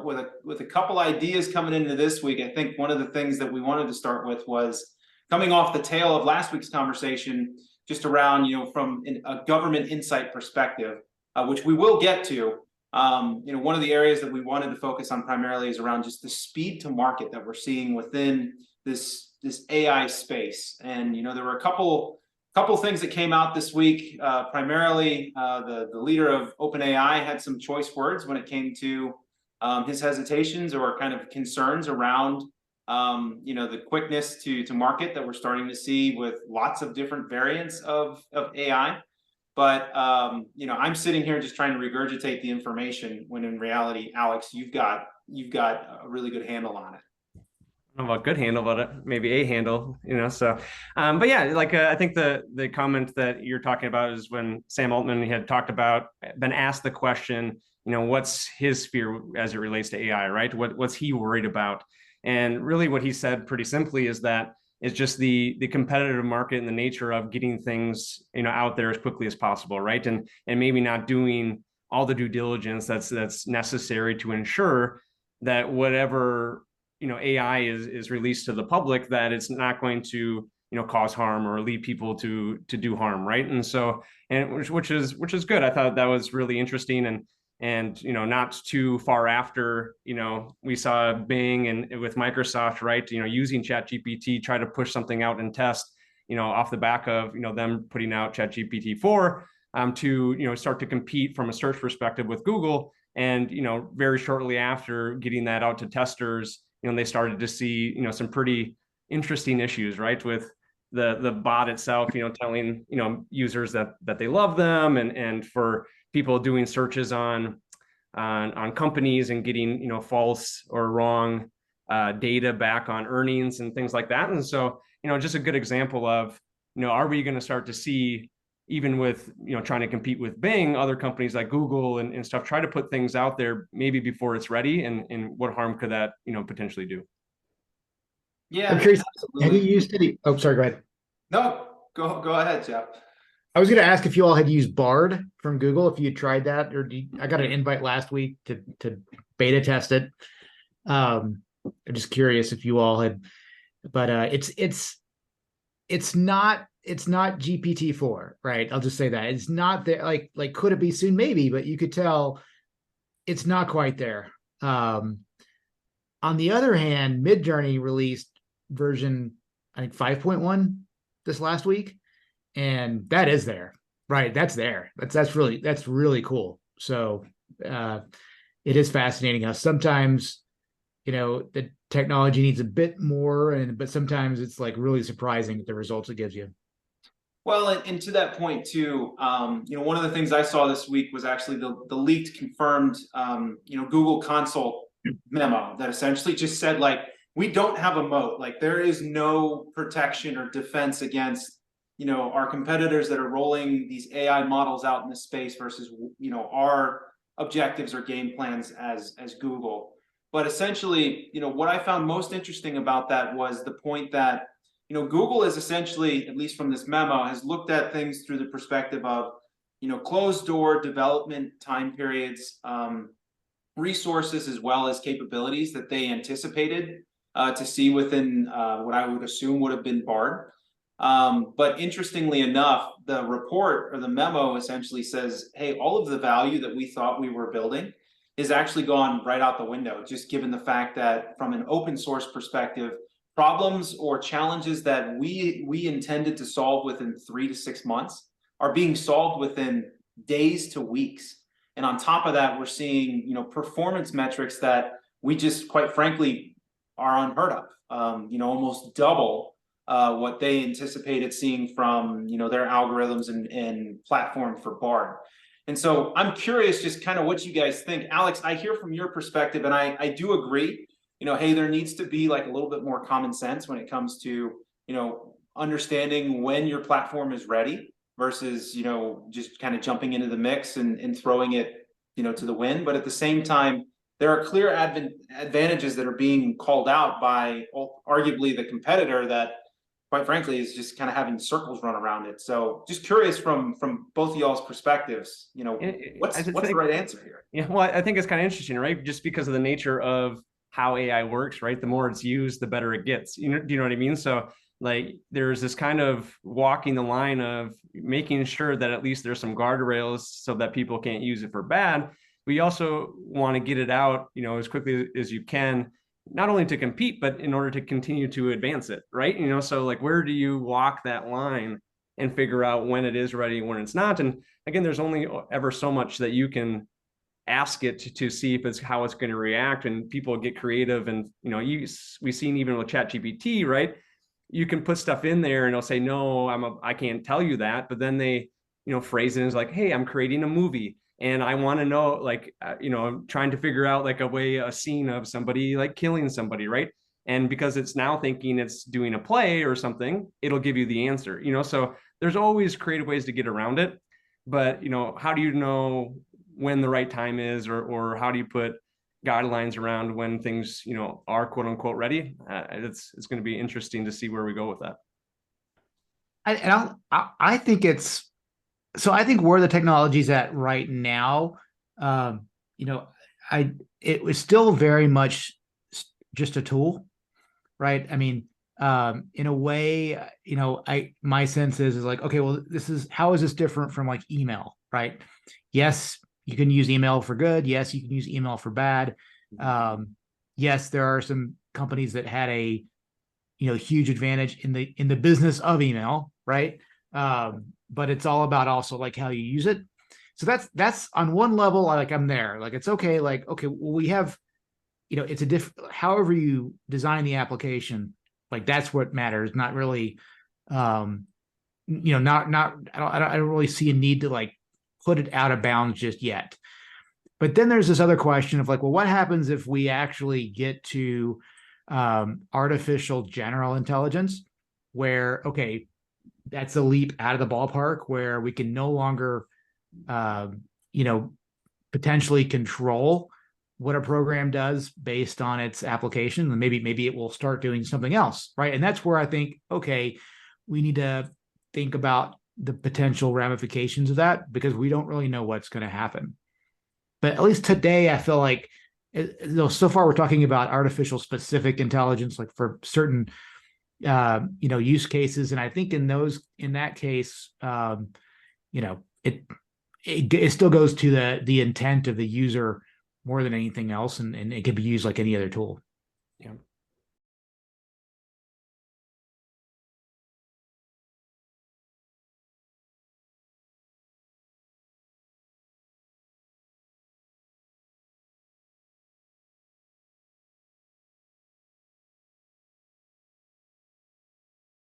with a couple ideas coming into this week. I think one of the things that we wanted to start with was coming off the tail of last week's conversation, just around, from a government insight perspective, which we will get to. One of the areas that we wanted to focus on primarily is around just the speed to market that we're seeing within this AI space. And there were a couple things that came out this week. Primarily, the leader of OpenAI had some choice words when it came to his hesitations or kind of concerns around the quickness to market that we're starting to see with lots of different variants of AI. But I'm sitting here just trying to regurgitate the information when in reality, Alex, you've got a really good handle on it. I don't know about good handle, but maybe a handle, so but yeah, I think the comment that you're talking about is when Sam Altman had been asked the question, what's his fear as it relates to AI, right? What's he worried about? And really what he said pretty simply is that it's just the competitive market and the nature of getting things out there as quickly as possible, right? And maybe not doing all the due diligence that's necessary to ensure that whatever AI is released to the public, that it's not going to cause harm or lead people to do harm, right? And so, which is good. I thought that was really interesting. And not too far after, we saw Bing and with Microsoft, right, using ChatGPT, try to push something out and test, off the back of them putting out ChatGPT 4 to start to compete from a search perspective with Google. And very shortly after getting that out to testers, they started to see some pretty interesting issues, right, with the bot itself, telling users that they love them, and for people doing searches on companies and getting false or wrong data back on earnings and things like that. And so just a good example of are we going to start to see, even with trying to compete with Bing, other companies like Google and stuff try to put things out there maybe before it's ready, and what harm could that potentially do? Yeah, I'm curious. absolutely. Have you used any? Oh, sorry. Go ahead. No, go ahead, Jeff. I was going to ask if you all had used Bard from Google, if you had tried that, or I got an invite last week to beta test it. I'm just curious if you all had, but it's not GPT-4, right? I'll just say that it's not there. Like could it be soon? Maybe, but you could tell it's not quite there. On the other hand, Midjourney released version, I think 5.1 this last week, and that is there, right? That's there. That's really cool. So it is fascinating how sometimes the technology needs a bit more, but sometimes it's like really surprising the results it gives you. Well, and to that point too, one of the things I saw this week was actually the leaked confirmed, Google Consult memo that essentially just said, like, we don't have a moat. Like, there is no protection or defense against, our competitors that are rolling these AI models out in this space versus, our objectives or game plans as Google. But essentially, what I found most interesting about that was the point that Google is essentially, at least from this memo, has looked at things through the perspective of, closed door development time periods, resources, as well as capabilities that they anticipated to see within what I would assume would have been Bard. But interestingly enough, the report or the memo essentially says, hey, all of the value that we thought we were building is actually gone right out the window, just given the fact that from an open source perspective, problems or challenges that we intended to solve within 3 to 6 months are being solved within days to weeks. And on top of that, we're seeing performance metrics that we just, quite frankly, are unheard of. Almost double what they anticipated seeing from their algorithms and platform for Bard. And so I'm curious just kind of what you guys think. Alex, I hear from your perspective, and I do agree. Hey, there needs to be like a little bit more common sense when it comes to, understanding when your platform is ready versus, just kind of jumping into the mix and throwing it, to the wind. But at the same time, there are clear advantages that are being called out by arguably the competitor that, quite frankly, is just kind of having circles run around it. So just curious from both of y'all's perspectives, you know, what's the right answer here? Yeah, well, I think it's kind of interesting, right? Just because of the nature of how AI works, right? The more it's used, the better it gets. You know, do you know what I mean? So like there's this kind of walking the line of making sure that at least there's some guardrails so that people can't use it for bad. We also want to get it out, you know, as quickly as you can, not only to compete, but in order to continue to advance it, right? You know, so like where do you walk that line and figure out when it is ready and when it's not? And again, there's only ever so much that you can ask it to see if it's how it's going to react, and people get creative. And you know, we've seen even with ChatGPT, right? You can put stuff in there and it'll say, no, I can't tell you that. But then they, you know, phrase it as like, hey, I'm creating a movie and I want to know, like, you know, I'm trying to figure out like a scene of somebody like killing somebody, right? And because it's now thinking it's doing a play or something, it'll give you the answer, you know? So there's always creative ways to get around it. But, you know, how do you know when the right time is, or how do you put guidelines around when things, you know, are quote unquote ready? It's going to be interesting to see where we go with that. I think it's, so I think where the technology's at right now, you know, it was still very much just a tool, right? I mean, in a way, you know, my sense is like, okay, well, how is this different from like email, right? Yes, you can use email for good. Yes, you can use email for bad. Yes, there are some companies that had a, you know, huge advantage in the business of email, right? But it's all about also like how you use it. So that's on one level, like I'm there, like it's okay, like okay, well, we have, you know, it's a however you design the application, like that's what matters, not really, you know, not I don't really see a need to like put it out of bounds just yet. But then there's this other question of like, well, what happens if we actually get to artificial general intelligence, where okay, that's a leap out of the ballpark where we can no longer, you know, potentially control what a program does based on its application, and maybe it will start doing something else, right? And that's where I think, okay, we need to think about the potential ramifications of that, because we don't really know what's going to happen. But at least today, I feel like, you know, so far we're talking about artificial specific intelligence, like for certain, you know, use cases. And I think in that case, you know, it still goes to the intent of the user more than anything else, and it can be used like any other tool. Yeah.